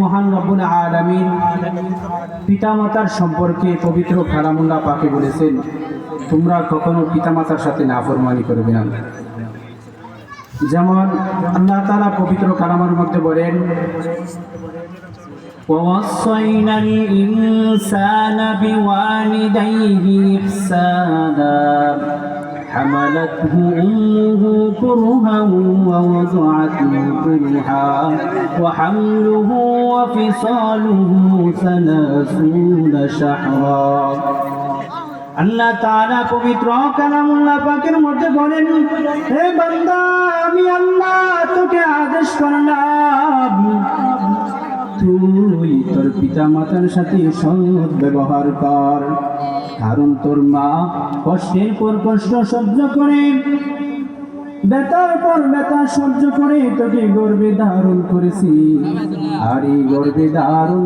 মহান রব্বুল আলামিন পিতামাতার সম্পর্কে পবিত্র কালামুল্লাহ পাকে বলেছেন, তোমরা কখনো পিতামাতার সাথে নাফরমানি করবে না। যেমন আল্লাহ তাআলা পবিত্র কালামের মধ্যে বলেন, وَوَصَّيْنَا الْإِنسَانَ بِوَالِدَيْهِ إِحْسَانًا حملته أمه كرها ووضعته كرها وحمله وفصاله 30 شهرا। আল্লাহ তাআলা পবিত্র কালামুল্লাহ পাকের মধ্যে বলেন, হে বান্দা, আমি আল্লাহ তোকে আদেশ করলাম তুই তোর পিতা মাতার সাথে সৎ ব্যবহার কর, কারণ তোর মা কষ্টের পর কষ্ট সহ্য করে, ব্যথার পর ব্যথা সহ্য করে তোকে গর্ভে ধারণ করেছি। আর এই গর্ভে ধারণ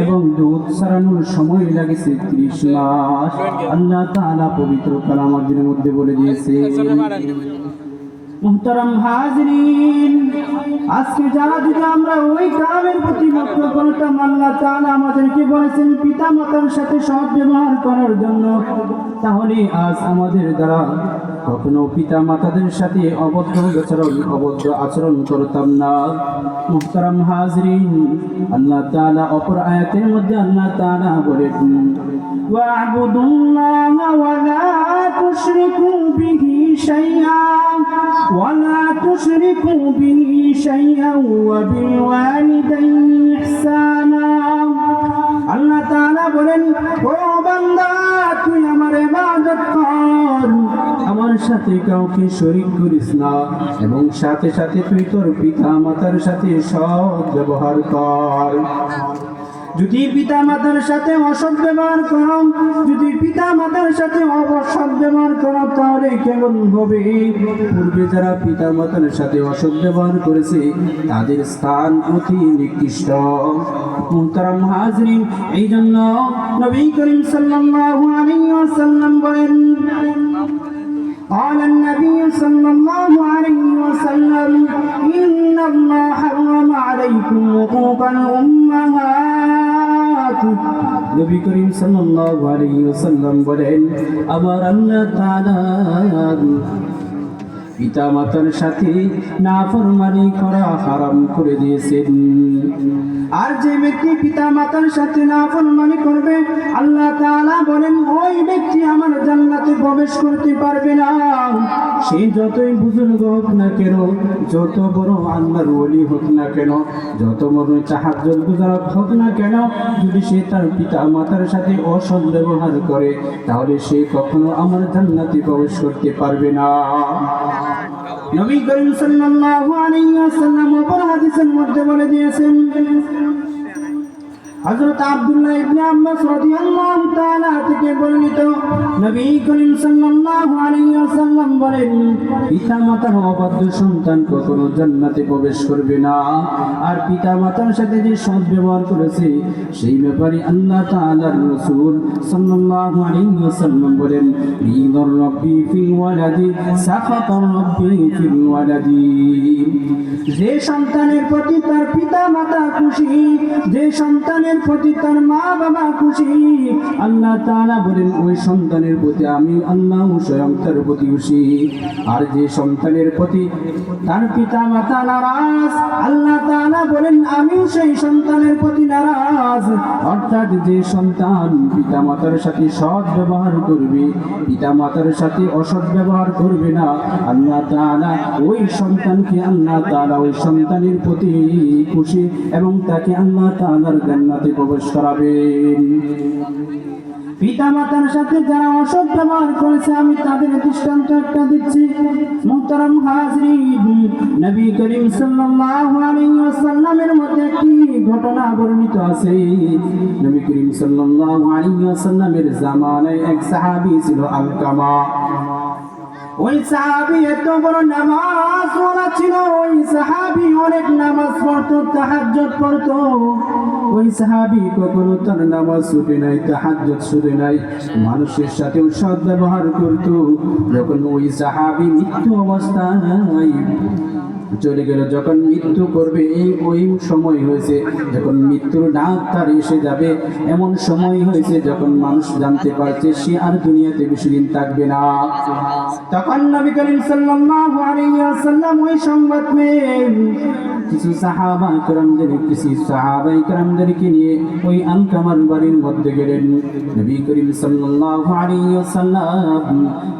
এবং দুধ ছাড়ানোর সময় লাগেছে 30 মাস। আল্লাহ তাআলা পবিত্র কালামের মধ্যে বলে দিয়েছে। মুহতারাম হাজরিন, আজকে যারা যদি আমরা ওই কামের প্রতি লক্ষ্য করতাম, আল্লাহ তাআলা আমাদেরকে বলেছেন পিতা মাতার সাথে সৎ ব্যবহার করার জন্য, তাহলে আজ আমাদের দ্বারা কখনো পিতা মাতাদের সাথে অবদ্ধ আচরণ করতাম না। মুহতারাম হাজরিন, আল্লাহ তাআলা অপর আয়াতের মধ্যে আল্লাহ তাআলা বলেন, ওয়া'বুদুল্লাহা ওয়া লা তুশরিকু বিহি শাইআন ولا تشركوا به شيئا وبالوالدين إحسانا। আল্লাহ তাআলা বলেন, ও বান্দা, তুই আমার ইবাদত কর, আমার সাথে কাউকে শরীক করিস না, এবং সাথে সাথে তুই তোর পিতা মাতার সাথে সৎ ব্যবহার কর। যদি পিতা মাতার সাথে অসৎ ব্যবহার করো, যদি পিতা মাতার সাথে অসৎ ব্যবহার করো, তাহলে কেমন হবে? পূর্বে যারা পিতা মাতার সাথে অসৎ ব্যবহার করেছে তাদের স্থান অতি নিকৃষ্ট। মুহতারাম হাজরিন, এই জন্য নবী করিম সাল্লাল্লাহু আলাইহি ওয়াসাল্লাম বলেন, قال النبي صلى الله عليه وسلم إن الله حرم عليكم حقوق الأمهات। নবী করিম সাল্লাল্লাহু আলাইহি ওয়াসাল্লাম বলেন, আমার আল্লাহ তাআলা পিতা মাতার সাথে নাফরমানি করা হারাম করে দিয়েছেন। আর যে ব্যক্তি পিতা মাতার সাথে নাফরমানি করবে, আল্লাহ তাআলা বলেন ওই ব্যক্তি আমার জান্নাতে প্রবেশ করতে পারবে না। সে যতই বুজুর্গ হোক না কেন, যত বড় আল্লাহর ওলি হোক না কেন, যত বড় তাহাজ্জুদ গুজার হোক না কেন, যদি সে তার পিতা মাতার সাথে অসৎ ব্যবহার করে, তাহলে সে কখনো আমার জান্নাতে প্রবেশ করতে পারবে না। নবী করিম সাল্লাল্লাহু আলাইহি ওয়াসাল্লাম অপর হাদিসের মধ্যে বলে দিয়েছেন, হযরত আব্দুল্লাহ ইবনে আব্বাস রাদিয়াল্লাহু তাআলা থেকে বর্ণিত, নবী করিম সাল্লাল্লাহু আলাইহি ওয়াসাল্লাম বলেন, পিতামাতার অবাধ্য সন্তান কখনো জান্নাতে প্রবেশ করবে না। আর পিতামাতার সাথে যে সৎ ব্যবহার করেছে সেই ব্যাপারে আল্লাহ তাআলার রাসূল সাল্লাল্লাহু আলাইহি ওয়াসাল্লাম বলেন, রিদার রাব্বি ফিল ওয়ালাদি সাখাতার রাব্বি ফিল ওয়ালাদি। যে সন্তানের প্রতি তার পিতামাতা খুশি, যে সন্তানের প্রতি তার মা বাবা খুশি, আল্লাহ তাআলা বলেন ওই সন্তানের প্রতি আমি আল্লাহ স্বয়ং তার প্রতি খুশি। আর যে সন্তানের প্রতি তার পিতা মাতা নারাজ, আল্লাহ তাআলা বলেন আমিও সেই সন্তানের প্রতি নারাজ। অর্থাৎ যে সন্তান পিতা মাতার সাথে সৎ ব্যবহার করবে, পিতা মাতার সাথে অসৎ ব্যবহার করবে না, আল্লাহ তাআলা ওই সন্তানকে আল্লাহ তাআলা ওই সন্তানের প্রতি খুশি এবং তাকে আল্লাহ তাআলার জান্নাতে প্রবেশ করাবেন। পিতা মাতার সাথে যারা অসৎ ব্যবহার করেছে আমি তাদের দৃষ্টান্ত একটা দিচ্ছি। মুহতারাম হাজরিন, নবী করিম সাল্লাল্লাহু আলাইহি ওয়াসাল্লামের মধ্যে একটি ঘটনা বর্ণিত আছে। নবী করিম সাল্লাল্লাহু আলাইহি ওয়াসাল্লামের জামানায় এক সাহাবী ছিল আলকামা। ওই সাহাবী এত বড় নামাজ পড়া ছিল, ওই সাহাবী অনেক নামাজ পড়তো, তাহাজ্জুদ পড়তো। ওই সাহাবী কখনো তার নামাজ ছুটে নাই, তাহাজ্জুদ ছুটে নাই, মানুষের সাথেও সৎ ব্যবহার করতো। যখন ওই সাহাবী মৃত্যু অবস্থায় চলে গেল। যখন মৃত্যু করবে ওই সময় হয়েছে, যখন মৃত্যুর ডাক তার এসে যাবে, এমন সময় হয়েছে যখন মানুষ জানতে পারছে সে আর দুনিয়াতে বেশিদিন থাকবে না। তখন নবী করিম সাল্লাল্লাহু আলাইহি ওয়াসাল্লাম ওই সংবাদ পেয়ে কিছু সাহাবায়ে কেরামদেরকে নিয়ে ওই আলকামার বাড়ির মধ্যে গেলেন। নবী করিম সাল্লাল্লাহু আলাইহি ওয়াসাল্লাম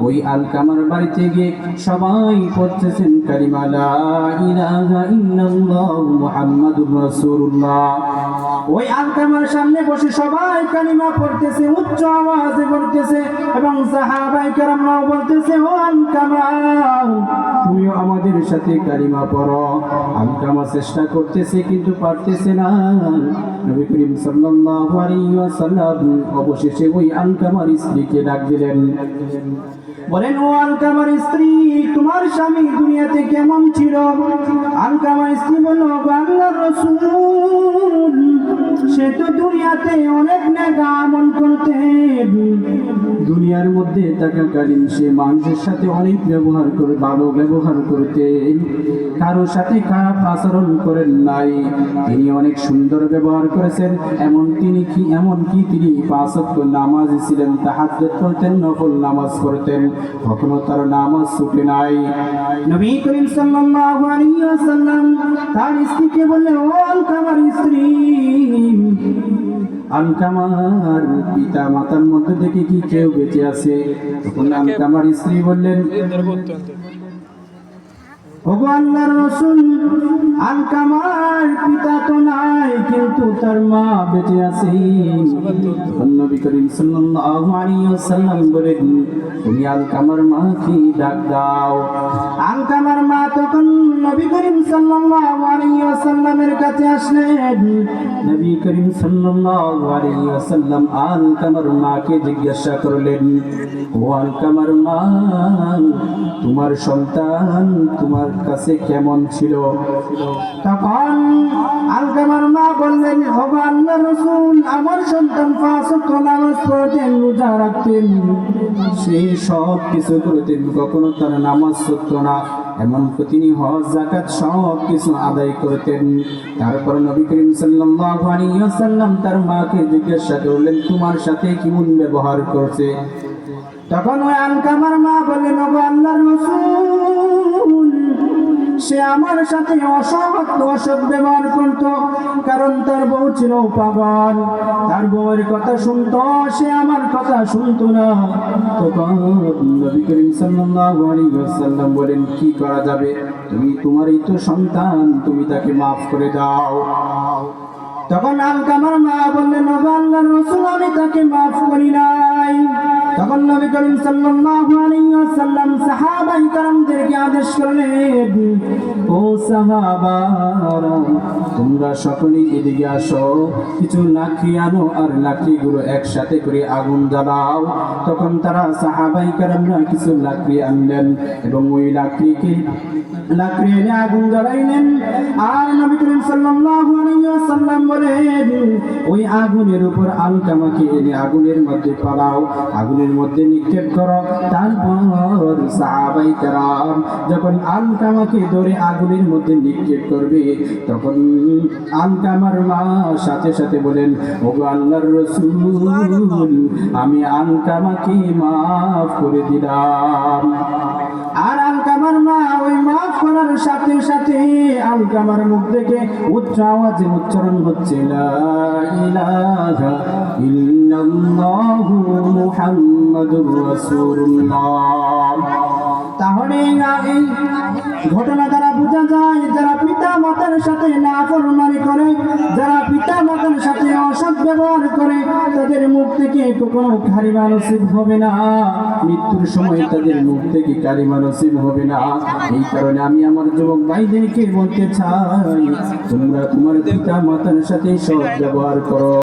ওই আলকামার বাড়িতে গিয়ে সবাই পড়তেছেন কালিমা লা ইলাহা ইল্লাল্লাহ মুহাম্মাদুর রাসূলুল্লাহ। ওই আলকামার সামনে বসে সবাই কালিমা পড়তেছে, উচ্চ আওয়াজে পড়তেছে, এবং সাহাবায়ে কেরামরাও বলতেছে, ও আলকামা তুমিও আমাদের সাথে কালিমা পড়ো। আলকামা চেষ্টা করতেছে কিন্তু পারতেছে না। নবী করিম সাল্লাল্লাহু আলাইহি ওয়াসাল্লাম অবশেষে ওই আলকামার স্ত্রীকে ডাক দিলেন, বলেন, ও আলকামার স্ত্রী, তোমার স্বামী দুনিয়াতে কেমন ছিল? আলকামার স্ত্রী বলল, আল্লাহর রাসূল, সে তো দুনিয়াতে অনেক নেক আমল করতেন, দুনিয়ার মধ্যে থাকাকালীন সে মানুষের সাথে অনেক ব্যবহার করে, ভালো ব্যবহার করতেন, কারোর সাথে খারাপ আচরণ করেন নাই, তিনি অনেক সুন্দর ব্যবহার করেছেন। এমনকি তিনি 5 ওয়াক্ত নামাজি ছিলেন, তাহাজ্জুদ পড়তেন, নফল নামাজ পড়তেন, কখনো তার নামাজ ছুটে নাই। নবী করিম সাল্লাল্লাহু আলাইহি ওয়াসাল্লাম তার স্ত্রীকে বললেন, ও আলকামার স্ত্রী, আলকামার পিতা মাতার মধ্যে থেকে কি কেউ বেঁচে আছে? তখন আলকামার স্ত্রী বললেন, ওগো আল্লাহর রাসূল, আলকামার পিতা তো নাই, কিন্তু তার মা বেঁচে আছে। নবী করিম সাল্লাল্লাহু আলাইহি ওয়াসাল্লাম বলেন, তুমি আলকামার মাকে ডাক দাও। আলকামার মা তখন নবী করিম সাল্লাল্লাহু আলাইহি ওয়াসাল্লামের কাছে আসলেন। নবী করিম সাল্লাল্লাহু আলাইহি ওয়াসাল্লাম আলকামার মাকে জিজ্ঞাসা করলেন, ও আলকামার মা, তোমার সন্তান তোমার কাছে কেমন ছিল? তখন আলকামার মা বললেন, ও আল্লাহর রাসূল, আমার সন্তান 5 ওয়াক্ত নামাজ পড়তেন, রোজা রাখতেন, সে সব কিছু করতেন, কখনো তার নামাজ ছুটতো না, এমনকি তিনি হজ যাকাত সব কিছু আদায় করতেন। তারপর নবী করিম সাল্লাল্লাহু আলাইহি ওয়াসাল্লাম তার মাকে জিজ্ঞাসা করলেন, তোমার সাথে কেমন ব্যবহার করছে? তখন ওই আলকামার মা বললেন, ও আল্লাহর রাসূল, সে আমার সাথে অসৎ ব্যবহার করত, কারণ তার বউ ছিল পাগল, তার বউয়ের কথা শুনতো, সে আমার কথা শুনতো না। তখন নবী করিম সাল্লাল্লাহু আলাইহি ওয়াসাল্লাম বলেন, কি করা যাবে? তোমারই তো সন্তান, তুমি তাকে মাফ করে দাও। তখন আলকামার মা বললেন, ও আল্লাহর রাসূল, আমি তাকে মাফ করি নাই। তখন নবী করিম সাল্লাল্লাহু আলাইহি ওয়াসাল্লাম সাহাবায়ে কেরামদেরকে আদেশ করলেন, ও সাহাবারা, তোমরা সকলেই এদিকে আসো, কিছু লাকড়ি আনো আর লাকড়িগুলো একসাথে করে আগুন জ্বালাও। তখন তারা সাহাবায়ে কেরামরা কিছু লাকড়ি আনলেন এবং ওই লাকড়ি এনে আগুন জ্বালাইলেন। আর নবী করিম সাল্লাল্লাহু আলাইহি ওয়াসাল্লাম বলেন, ওই আগুনের উপর আলকামাকে এনে আগুনের মধ্যে পালাও, আগুনের মধ্যে নিক্ষেপ করো। তারপর সাহাবায়ে কেরাম যখন আলকামাকে ধরে আগুনের মধ্যে নিক্ষেপ করবে, তখন আলকামার মা সাথে সাথে বলেন, ওগো আল্লাহর রাসূল, আমি আলকামাকে মাফ করে দিলাম। আর আলকামার মা ওই মাফ করার সাথে সাথে আলকামার মুখ থেকে উচ্চ আওয়াজে উচ্চারণ হচ্ছে, লা ইলাহা ইল্লাল্লাহু মুহাম্মাদুর রাসূলুল্লাহ। তাহলে এই ঘটনা দ্বারা বোঝা যায়, যারা পিতা মাতার সাথে নাফরমানি করে, যারা পিতা মাতার সাথে অসৎ ব্যবহার করে, তাদের মুখ থেকে কখনো কালিমা নসিব হবে না, মৃত্যুর সময় তাদের মুখ থেকে কালিমা নসিব হবে না। এই কারণে আমি আমার যুবক ভাইদেরকে বলতে চাই, তোমরা তোমার পিতা মাতার সাথে সৎ ব্যবহার করো।